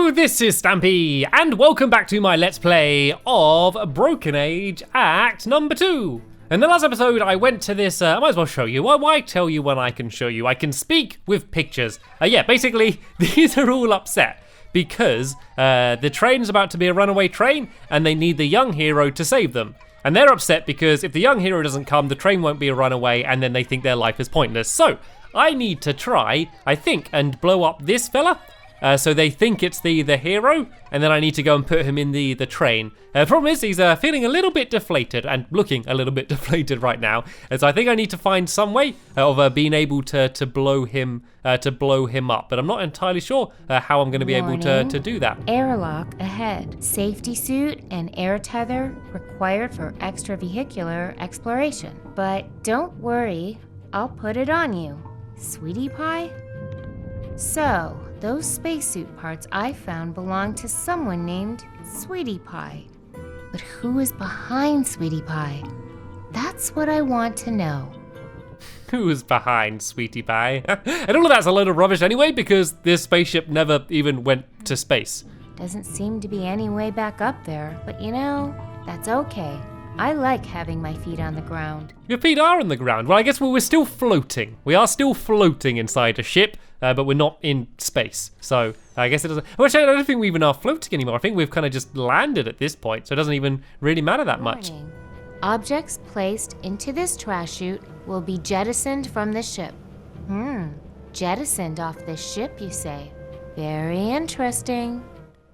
Hello, this is Stampy, and welcome back to my Let's Play of Broken Age Act number 2. In the last episode, I went to this, I might as well show you. Why tell you when I can show you? I can speak with pictures. Yeah, basically, these are all upset because the train's about to be a runaway train, and they need the young hero to save them. And they're upset because if the young hero doesn't come, the train won't be a runaway, and then they think their life is pointless. So, I need to try, I think, and blow up this fella. So they think it's the hero, and then I need to go and put him in the train. Problem is, he's feeling a little bit deflated and looking a little bit deflated right now. And so I think I need to find some way of being able to blow him up. But I'm not entirely sure how I'm going to be able to do that. Airlock ahead. Safety suit and air tether required for extravehicular exploration. But don't worry, I'll put it on you, sweetie pie. So, those spacesuit parts I found belong to someone named Sweetie Pie. But who is behind Sweetie Pie? That's what I want to know. Who is behind Sweetie Pie? And all of that's a load of rubbish anyway, because this spaceship never even went to space. Doesn't seem to be any way back up there, but you know, that's okay. I like having my feet on the ground. Your feet are on the ground. Well, I guess we're still floating. We are still floating inside a ship, but we're not in space. So I guess it doesn't. Well, actually, I don't think we even are floating anymore. I think we've kind of just landed at this point, so it doesn't even really matter that much. Objects placed into this trash chute will be jettisoned from the ship. Jettisoned off this ship, you say? Very interesting.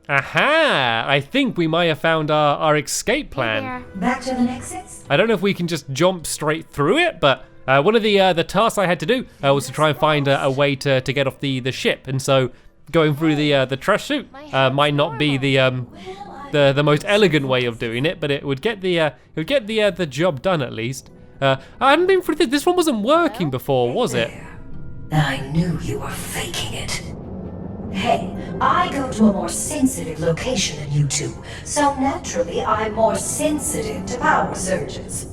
Aha! I think we might have found our escape plan. Back to the exits? I don't know if we can just jump straight through it, but one of the tasks I had to do was to try and find a way to get off the ship, and so going through the trash chute might not be the most elegant way of doing it, but it would get the job done at least. I hadn't been through this. This one wasn't working before, was it? I knew you were faking it. Hey, I go to a more sensitive location than you two, so naturally I'm more sensitive to power surges.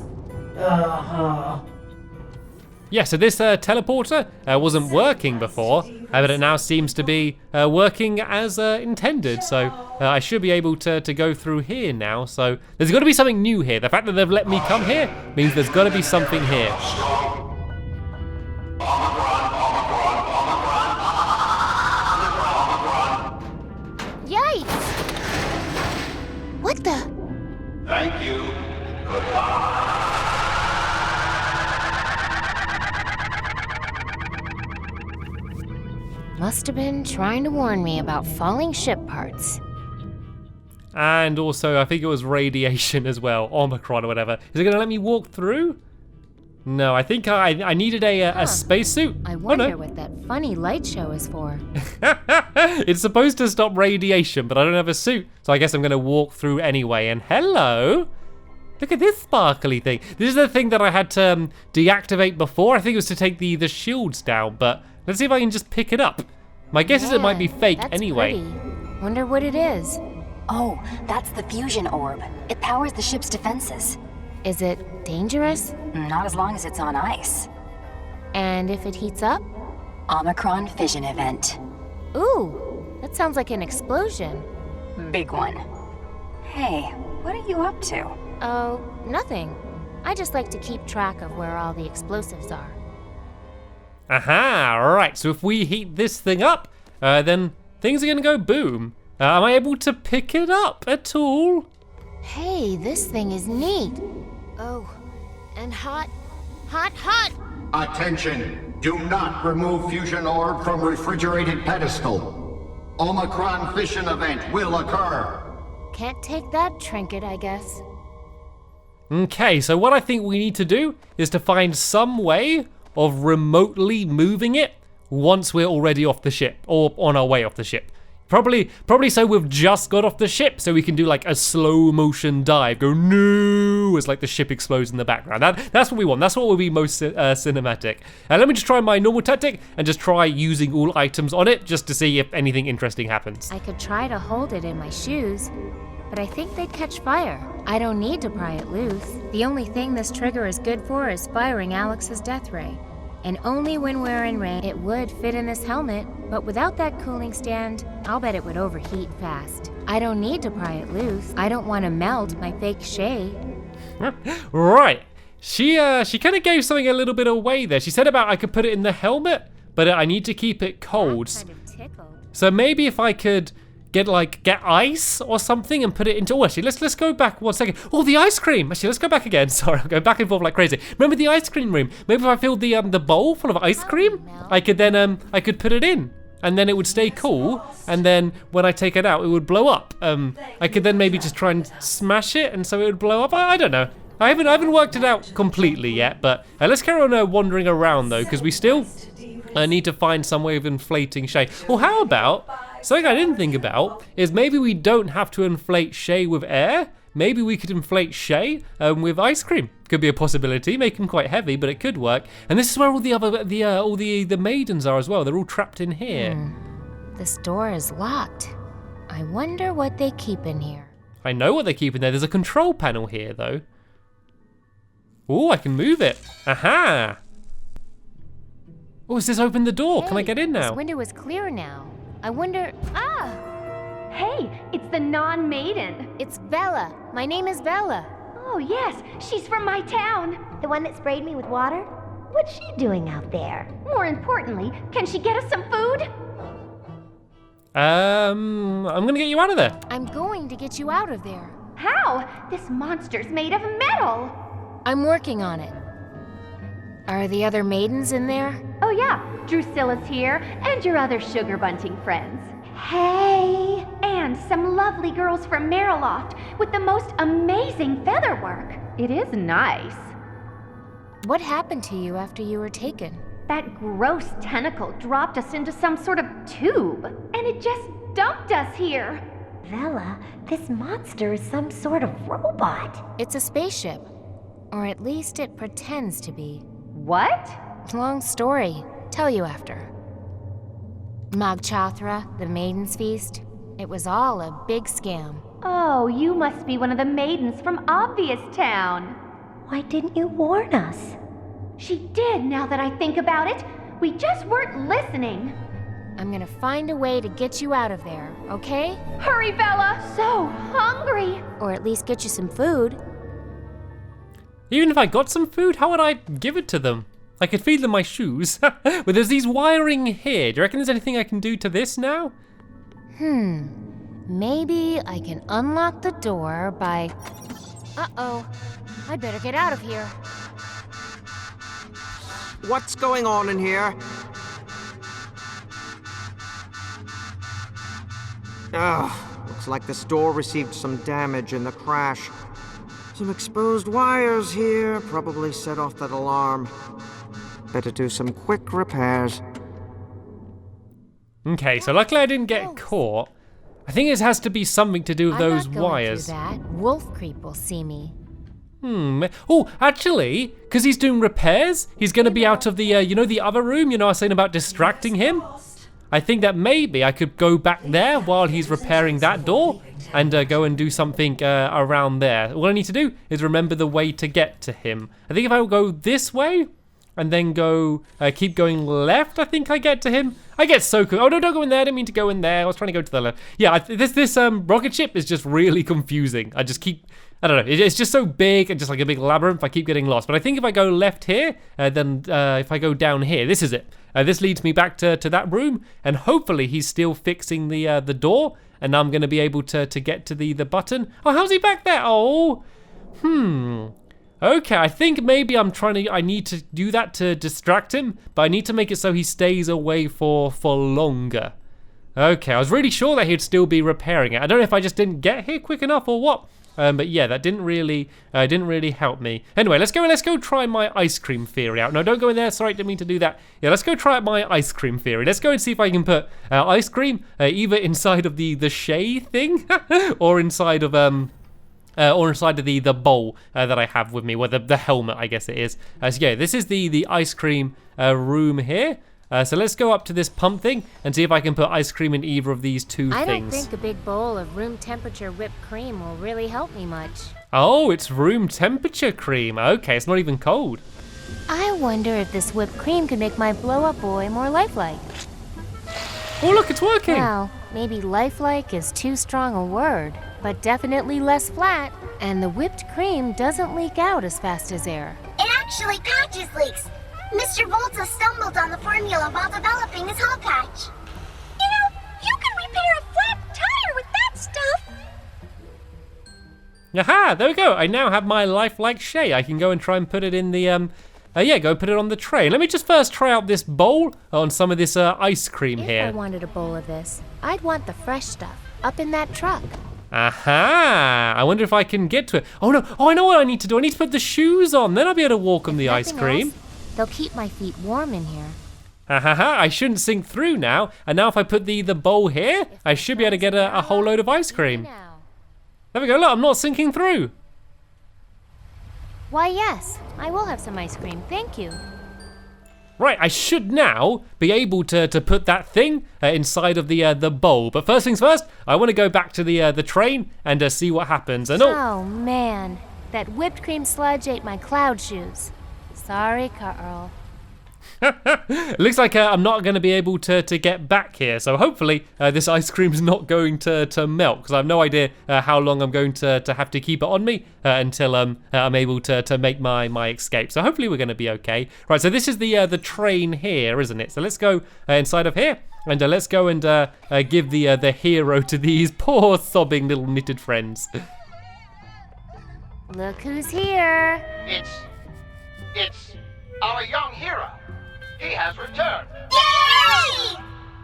Yeah, so this teleporter wasn't working before, but it now seems to be working as intended. So I should be able to go through here now. So there's got to be something new here. The fact that they've let me come here means there's got to be something here. Yikes! What the? Thank you. Goodbye. Must have been trying to warn me about falling ship parts. And also, I think it was radiation as well, Omicron or whatever. Is it going to let me walk through? No, I think I needed a spacesuit. I wonder what that funny light show is for. It's supposed to stop radiation, but I don't have a suit, so I guess I'm going to walk through anyway. And hello! Look at this sparkly thing. This is the thing that I had to deactivate before. I think it was to take the shields down, but let's see if I can just pick it up. My guess is it might be fake anyway. Pretty. Wonder what it is. Oh, that's the fusion orb. It powers the ship's defenses. Is it dangerous? Not as long as it's on ice. And if it heats up? Omicron fission event. Ooh, that sounds like an explosion. Big one. Hey, what are you up to? Oh, nothing. I just like to keep track of where all the explosives are. Aha, alright, so if we heat this thing up, then things are gonna go boom. Am I able to pick it up at all? Hey, this thing is neat. Oh, and hot. Hot, hot! Attention! Do not remove fusion orb from refrigerated pedestal. Omicron fission event will occur. Can't take that trinket, I guess. Okay, so what I think we need to do is to find some way of remotely moving it once we're already off the ship, or on our way off the ship. Probably so we've just got off the ship, so we can do like a slow motion dive, go no, as like the ship explodes in the background. That's what we want, that's what will be most cinematic. Let me just try my normal tactic and just try using all items on it, just to see if anything interesting happens. I could try to hold it in my shoes, but I think they'd catch fire. I don't need to pry it loose. The only thing this trigger is good for is firing Alex's death ray. And only when we're in range. It would fit in this helmet, But without that cooling stand, I'll bet it would overheat fast. I don't need to pry it loose. I don't want to melt my fake Shay. Right. She kind of gave something a little bit away there. She said about I could put it in the helmet, but I need to keep it cold. Kind of tickled. So maybe if I could get ice or something and put it into. Oh, actually, let's go back 1 second. Oh, the ice cream. Actually, let's go back again. Sorry, I'm going back and forth like crazy. Remember the ice cream room? Maybe if I filled the bowl full of ice cream, I could then I could put it in, and then it would stay cool. And then when I take it out, it would blow up. I could then maybe just try and smash it, and so it would blow up. I don't know. I haven't worked it out completely yet, but let's carry on wandering around though, because we still need to find some way of inflating Shay. Or how about, something I didn't think about is maybe we don't have to inflate Shay with air. Maybe we could inflate Shay with ice cream. Could be a possibility. Make him quite heavy, but it could work. And this is where all the maidens are as well. They're all trapped in here. This door is locked. I wonder what they keep in here. I know what they keep in there. There's a control panel here though. Oh, I can move it. Aha! Oh, has this opened the door? Can I get in now? This window is clear now. I wonder. Hey, it's the non-maiden. It's Bella. My name is Bella. Oh, yes, she's from my town. The one that sprayed me with water? What's she doing out there? More importantly, can she get us some food? I'm gonna get you out of there. I'm going to get you out of there. How? This monster's made of metal. I'm working on it. Are the other maidens in there? Oh yeah, Drusilla's here, and your other sugar bunting friends. Hey! And some lovely girls from Mariloft with the most amazing featherwork. It is nice. What happened to you after you were taken? That gross tentacle dropped us into some sort of tube, and it just dumped us here. Bella, this monster is some sort of robot. It's a spaceship. Or at least it pretends to be. What? Long story. Tell you after. Magchathra, the Maiden's Feast. It was all a big scam. Oh, you must be one of the maidens from Obvious Town. Why didn't you warn us? She did, now that I think about it. We just weren't listening. I'm gonna find a way to get you out of there, okay? Hurry, Bella! So hungry! Or at least get you some food. Even if I got some food, how would I give it to them? I could feed them my shoes. But there's these wiring here. Do you reckon there's anything I can do to this now? Maybe I can unlock the door by... Uh-oh. I better get out of here. What's going on in here? Looks like this door received some damage in the crash. Some exposed wires here probably set off that alarm. Better do some quick repairs. Okay, so luckily I didn't get caught. I think it has to be something to do with those I'm not going wires. through that. Wolf Creep will see me. Oh, actually, because he's doing repairs, he's going to be out of the, the other room, I was saying about distracting him? I think that maybe I could go back there while he's repairing that door and go and do something around there. All I need to do is remember the way to get to him. I think if I go this way and then go, keep going left, I think I get to him. I get so cool. Oh no, don't go in there, I didn't mean to go in there. I was trying to go to the left. Yeah, this rocket ship is just really confusing. I don't know, it's just so big and just like a big labyrinth, I keep getting lost. But I think if I go left here, then if I go down here, this is it. This leads me back to that room, and hopefully he's still fixing the door, and I'm gonna be able to get to the button. Oh, how's he back there? Oh, okay, I think maybe I need to do that to distract him, but I need to make it so he stays away for longer. Okay, I was really sure that he'd still be repairing it. I don't know if I just didn't get here quick enough or what. But yeah, that didn't really help me. Anyway, let's go try my ice cream theory out. No, don't go in there. Sorry, didn't mean to do that. Yeah, let's go try my ice cream theory. Let's go and see if I can put ice cream either inside of the Shay thing or inside of the bowl that I have with me, or the helmet, I guess it is. So yeah, this is the ice cream room here. So let's go up to this pump thing and see if I can put ice cream in either of these two I things. don't think a big bowl of room temperature whipped cream will really help me much. Oh, it's room temperature cream. Okay, it's not even cold. I wonder if this whipped cream could make my blow-up boy more lifelike. Oh, look, it's working. Well, maybe lifelike is too strong a word, but definitely less flat. And the whipped cream doesn't leak out as fast as air. It actually patches leaks. Mr. Volta stumbled on the formula while developing his hall patch. You know, you can repair a flat tire with that stuff. Aha, there we go. I now have my lifelike Shay. I can go and try and put it in the, go put it on the tray. Let me just first try out this bowl on some of this ice cream If here. I wanted a bowl of this, I'd want the fresh stuff up in that truck. Aha! I wonder if I can get to it. Oh no! Oh, I know what I need to do. I need to put the shoes on. Then I'll be able to walk on the ice Nothing cream. else, they'll keep my feet warm in here. Ha! I shouldn't sink through now. And now if I put the bowl here, I should be able to get a whole load of ice cream. Now. There we go. Look, I'm not sinking through. Why, yes, I will have some ice cream. Thank you. Right, I should now be able to put that thing inside of the bowl. But first things first, I want to go back to the train and see what happens. And Oh man, that whipped cream sludge ate my cloud shoes. Sorry, Carl. looks like I'm not going to be able to get back here. So hopefully this ice cream's not going to melt, because I have no idea how long I'm going to have to keep it on me until I'm able to make my escape. So hopefully we're going to be okay. Right, so this is the train here, isn't it? So let's go inside of here and let's go and give the hero to these poor sobbing little knitted friends. Look who's here. It's our young hero. He has returned. Yay!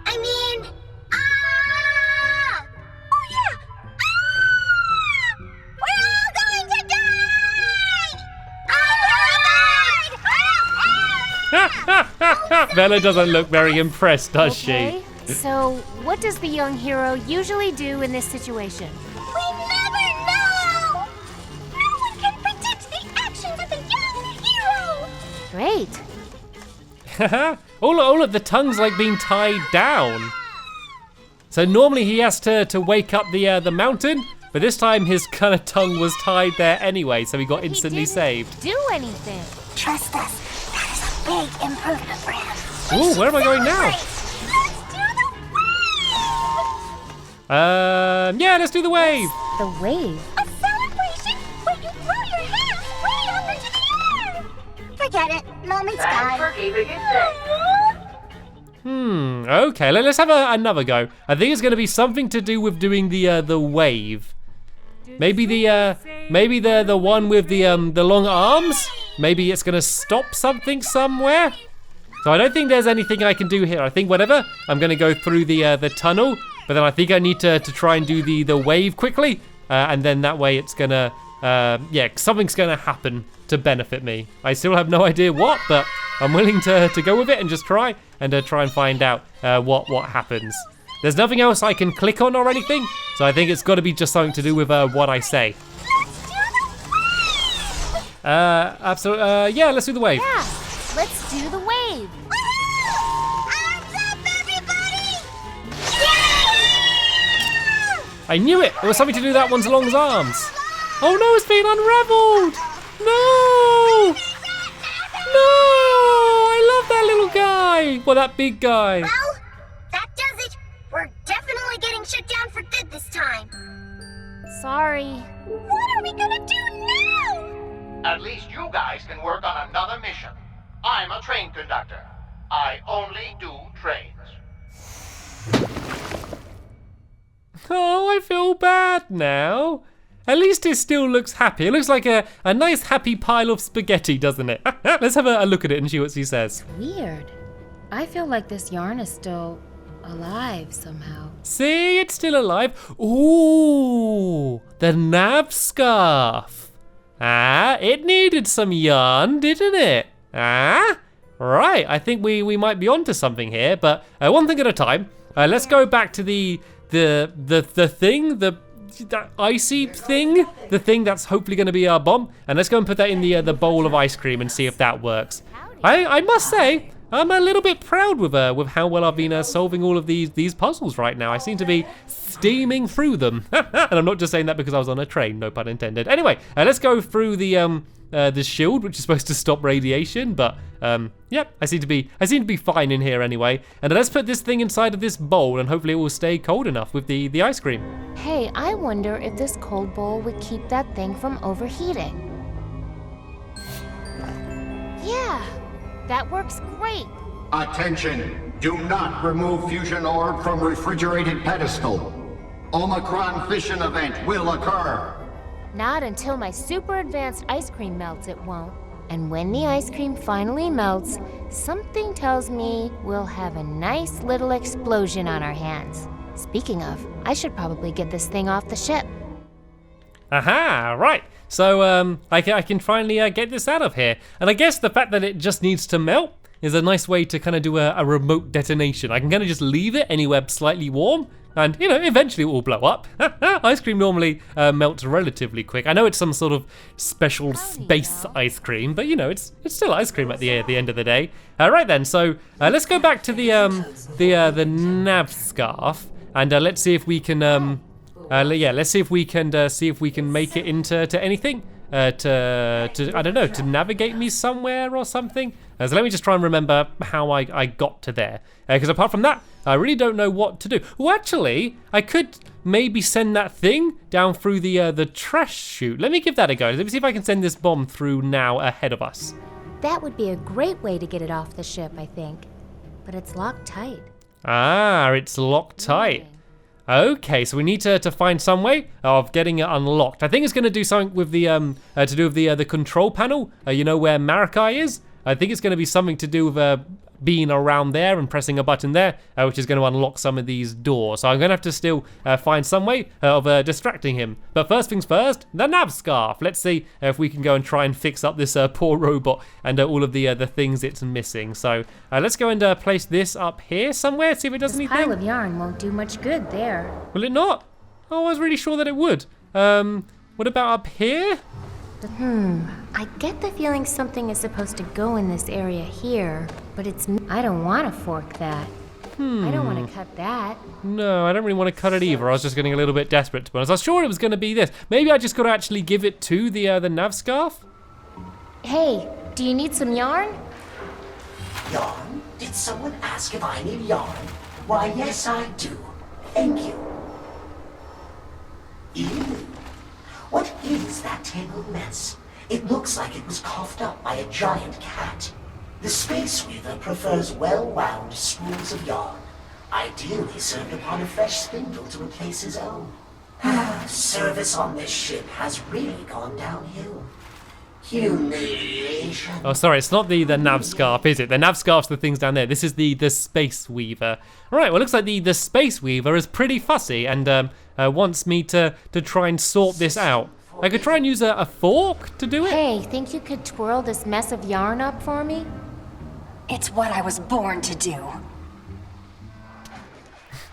I mean, ah! Oh yeah! Ah! We're all going to die! Bella doesn't look very impressed, does Okay, so what does the young hero usually do in this situation? We never know! No one can predict the actions of the young hero! Great. she? all of the tongue's like being tied down. So normally he has to wake up the mountain, but this time his kind of tongue was tied there anyway, so he got instantly He didn't saved. do anything. Trust us, that is a big improvement for him. Ooh, where am I going now? Yeah, let's do the wave. The wave. A celebration where you throw your hands way up into the air! Forget it, moment's Thanks for gone. keeping it safe. Okay, let's have another go. I think it's going to be something to do with doing the wave. Maybe the one with the long arms. Maybe it's going to stop something somewhere. So I don't think there's anything I can do here. I think whatever, I'm going to go through the tunnel, but then I think I need to try and do the wave quickly, and then that way it's gonna something's gonna happen to benefit me. I still have no idea what, but I'm willing to go with it and just try and find out what happens. There's nothing else I can click on or anything, so I think it's got to be just something to do with what I say. Absolutely. Yeah, let's do the wave. Yeah, let's do the wave. Arms up, everybody! I knew it. There was something to do with that one's long arms. Oh no, it's being unraveled. No. No, I love that little guy. Well, that big guy. Well, that does it. We're definitely getting shut down for good this time. Sorry. What are we gonna do now? At least you guys can work on another mission. I'm a train conductor. I only do trains. Oh, I feel bad now. At least it still looks happy. It looks like a nice happy pile of spaghetti, doesn't it? Let's have a look at it and see what she says. Weird. I feel like this yarn is still alive somehow. See, it's still alive. Ooh, the nav scarf. Ah, it needed some yarn, didn't it? Ah, right. I think we might be onto something here, but one thing at a time. Let's go back to the thing, the icy thing, the thing that's hopefully going to be our bomb, and let's go and put that in the bowl of ice cream and see if that works. I must say, I'm a little bit proud with how well I've been solving all of these puzzles right now. I seem to be steaming through them. And I'm not just saying that because I was on a train, no pun intended. Anyway, let's go through the shield, which is supposed to stop radiation, but yep, I seem to be fine in here anyway. And let's put this thing inside of this bowl, and hopefully it will stay cold enough with the ice cream. Hey, I wonder if this cold bowl would keep that thing from overheating. Yeah, that works great. Attention! Do not remove fusion orb from refrigerated pedestal. Omicron fission event will occur. Not until my super advanced ice cream melts, it won't. And when the ice cream finally melts, something tells me we'll have a nice little explosion on our hands. Speaking of, I should probably get this thing off the ship. Aha, right. So I can finally get this out of here. And I guess the fact that it just needs to melt is a nice way to kind of do a remote detonation. I can kind of just leave it anywhere slightly warm, and eventually it will blow up. Ice cream normally melts relatively quick. I know it's some sort of special space ice cream, but it's still ice cream at the end of the day. Right then, so let's go back to the nav scarf, and let's see if we can let's see if we can make it into anything. To I don't know, to navigate me somewhere or something. So let me just try and remember how I got to there. Because apart from that, I really don't know what to do. Well, actually, I could maybe send that thing down through the trash chute. Let me give that a go. Let me see if I can send this bomb through now ahead of us. That would be a great way to get it off the ship, I think. But it's locked tight. Ah, it's locked tight. Okay, so we need to find some way of getting it unlocked. I think it's going to do something with the to do with the control panel. Where Marakai is. I think it's going to be something to do with being around there and pressing a button there, which is going to unlock some of these doors. So I'm going to have to still find some way of distracting him. But first things first, the nav scarf. Let's see if we can go and try and fix up this poor robot and all of the things it's missing. So let's go and place this up here somewhere, see if it does anything. This pile of yarn won't do much good there. Will it not? Oh, I was really sure that it would. What about up here? I get the feeling something is supposed to go in this area here, but I don't want to fork that. I don't want to cut that. No, I don't really want to cut it either. I was just getting a little bit desperate, to be honest. I was sure it was going to be this. Maybe I just got to actually give it to the nav scarf? Hey, do you need some yarn? Yarn? Did someone ask if I need yarn? Why, yes, I do. Thank you. Ew. What is that tangled mess? It looks like it was coughed up by a giant cat. The Space Weaver prefers well-wound spools of yarn, ideally served upon a fresh spindle to replace his own. Service on this ship has really gone downhill. Humiliation. Oh, sorry, it's not the nav scarf, is it? The nav scarf's the things down there. This is the Space Weaver. All right, well, it looks like the Space Weaver is pretty fussy and wants me to try and sort this out. I could try and use a fork to do it. Hey, think you could twirl this mess of yarn up for me? It's what I was born to do.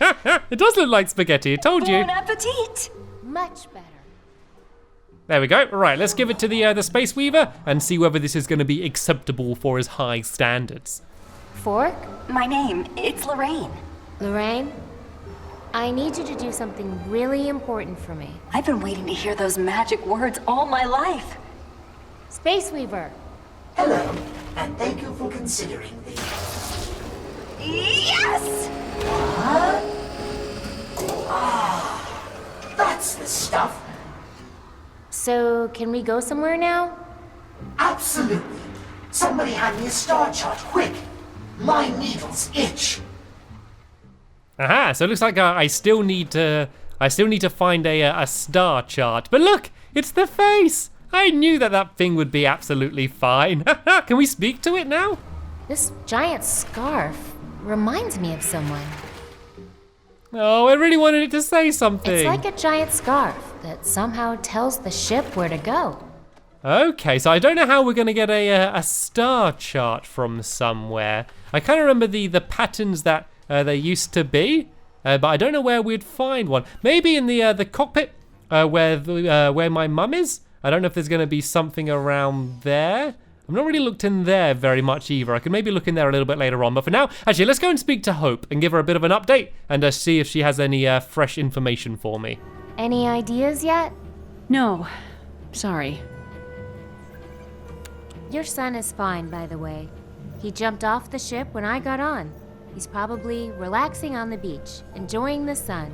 It does look like spaghetti, I told you. Bon appetit! Much better. There we go. Right, let's give it to the Space Weaver and see whether this is going to be acceptable for his high standards. Fork? My name, it's Lorraine. Lorraine? I need you to do something really important for me. I've been waiting to hear those magic words all my life. Space Weaver. Hello, and thank you for considering the... Yes! What? Ah, that's the stuff. So, can we go somewhere now? Absolutely. Somebody hand me a star chart, quick. My needles itch. Aha, so it looks like I still need to find a star chart. But look, it's the face. I knew that thing would be absolutely fine. Can we speak to it now? This giant scarf reminds me of someone. Oh, I really wanted it to say something. It's like a giant scarf that somehow tells the ship where to go. Okay, so I don't know how we're going to get a star chart from somewhere. I kind of remember the patterns that there used to be, but I don't know where we'd find one. Maybe in the cockpit where my mum is. I don't know if there's going to be something around there. I've not really looked in there very much either. I could maybe look in there a little bit later on. But for now, actually, let's go and speak to Hope and give her a bit of an update and see if she has any fresh information for me. Any ideas yet? No. Sorry. Your son is fine, by the way. He jumped off the ship when I got on. He's probably relaxing on the beach, enjoying the sun.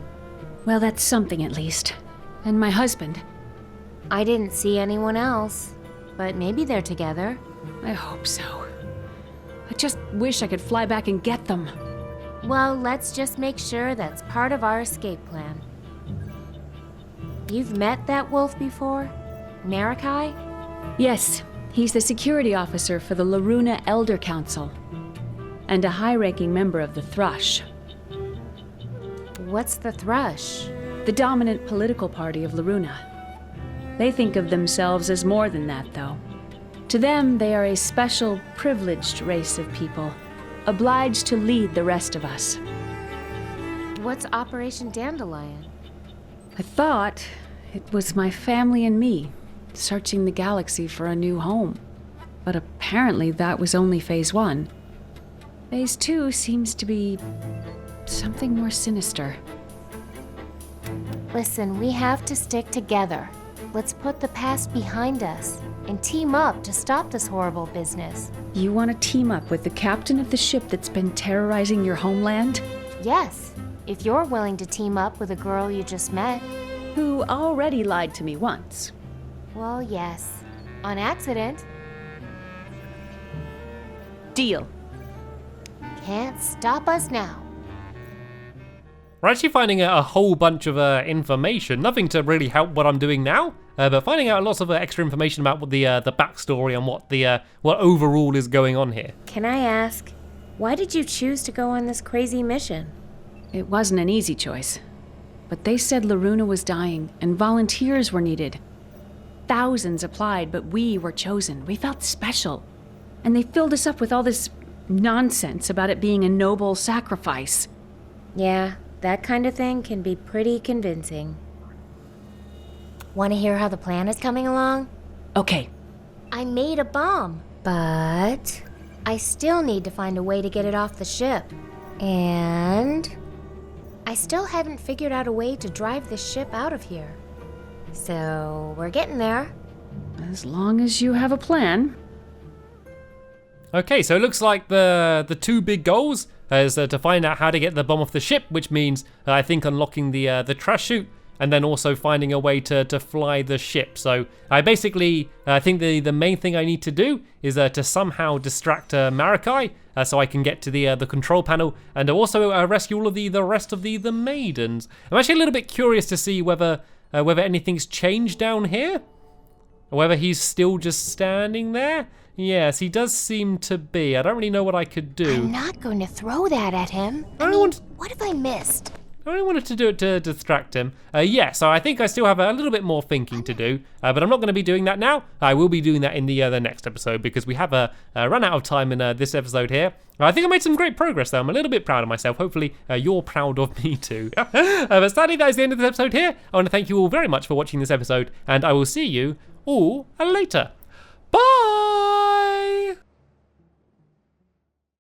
Well, that's something at least. And my husband. I didn't see anyone else, but maybe they're together. I hope so. I just wish I could fly back and get them. Well, let's just make sure that's part of our escape plan. You've met that wolf before? Marikai? Yes, he's the security officer for the Loruna Elder Council. And a high-ranking member of the Thrush. What's the Thrush? The dominant political party of Loruna. They think of themselves as more than that, though. To them, they are a special, privileged race of people, obliged to lead the rest of us. What's Operation Dandelion? I thought it was my family and me, searching the galaxy for a new home. But apparently that was only Phase 1. Phase 2 seems to be something more sinister. Listen, we have to stick together. Let's put the past behind us and team up to stop this horrible business. You want to team up with the captain of the ship that's been terrorizing your homeland? Yes, if you're willing to team up with a girl you just met. Who already lied to me once. Well, yes. On accident. Deal. Can't stop us now. We're actually finding a whole bunch of information. Nothing to really help what I'm doing now, but finding out lots of extra information about what the backstory and what overall is going on here. Can I ask, why did you choose to go on this crazy mission? It wasn't an easy choice, but they said Loruna was dying and volunteers were needed. Thousands applied, but we were chosen. We felt special, and they filled us up with all this nonsense about it being a noble sacrifice. Yeah. That kind of thing can be pretty convincing. Want to hear how the plan is coming along? Okay. I made a bomb, but I still need to find a way to get it off the ship. And I still haven't figured out a way to drive the ship out of here. So we're getting there. As long as you have a plan. Okay, so it looks like the two big goals is to find out how to get the bomb off the ship, which means I think unlocking the trash chute, and then also finding a way to fly the ship. So I basically think the main thing I need to do is to somehow distract Marikai, so I can get to the control panel and also rescue all of the rest of the maidens. I'm actually a little bit curious to see whether anything's changed down here, or whether he's still just standing there. Yes, he does seem to be. I don't really know what I could do. I'm not going to throw that at him. What if I missed? I only wanted to do it to distract him. Yeah, so I think I still have a little bit more thinking to do, but I'm not going to be doing that now. I will be doing that in the next episode because we have run out of time in this episode here. I think I made some great progress though. I'm a little bit proud of myself. Hopefully you're proud of me too. But sadly, that is the end of this episode here. I want to thank you all very much for watching this episode, and I will see you all later.